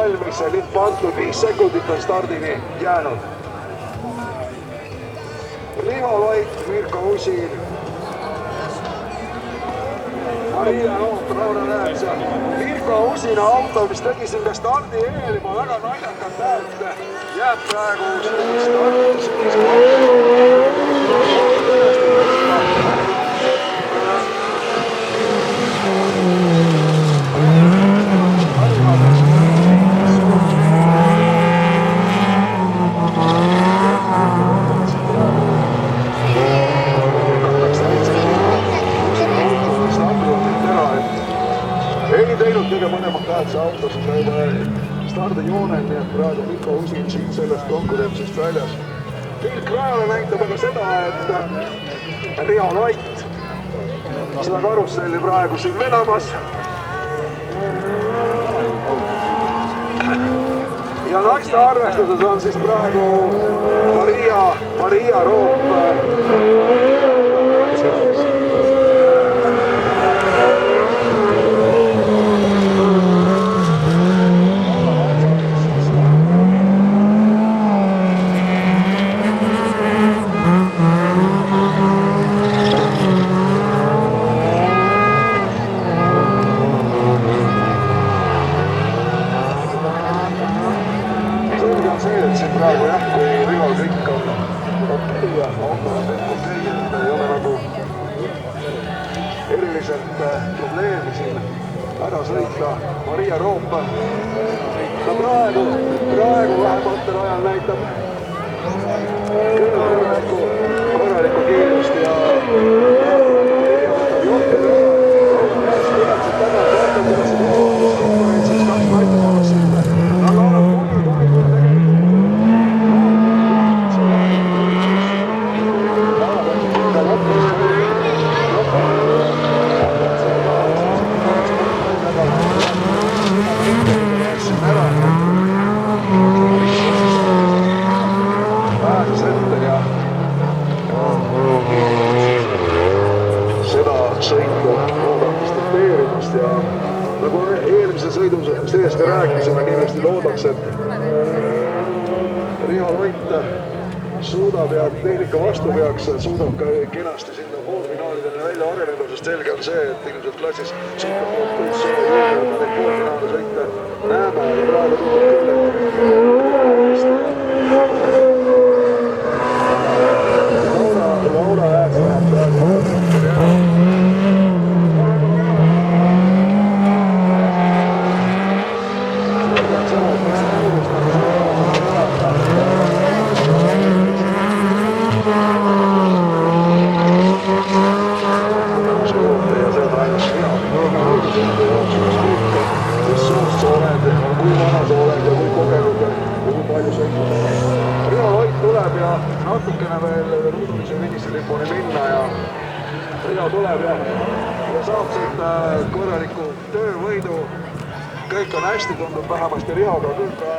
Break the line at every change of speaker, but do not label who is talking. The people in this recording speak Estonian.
valmis, see lipp antud, 5 sekundit on stardini jäänud. Riho Vait, Mirko Usin, Maria Roop, Laura Lääts ja Mirko Usina auto, mis tegi siin ka stardi eel juba väga naljakat häält, jääb praegu ei teinud kõige mõlemad kahetsa autos stardijoonel, nii et praegu Mikko Usin siin sellest konkurentsist väljas. Pilk rajale näitab aga seda, et Riho Vait seda karusselli praegu siin vedamas. Ja naiste arvestuses on siis praegu Maria Roop praegu jah, kui Rihol kõik on okei ja auto on okei, et ei ole nagu eriliselt probleemi siin ära sõita. Maria Roop praegu vähemalt ajal näitab korralikku kiirust ja sõitu loodamist teerimast ja nagu eelmise sõidu sees ka rääkisime, kindlasti loodaks, et Riho Vait suudab ja tehnika vastu peaks, suudab ka kenasti sinna poolfinaalidele välja areneda, sest selge on see, et ilmselt klassis superkohtus poolfinaali sõite näeme ja praegu Laura Lääts läheb praegu Riho Vait tuleb ja natukene veel ruudulise finissilipuni minna ja Riho tuleb ja saab siit korraliku töövõidu. Kõik on hästi, tundub vähemasti Rihoga küll praegu.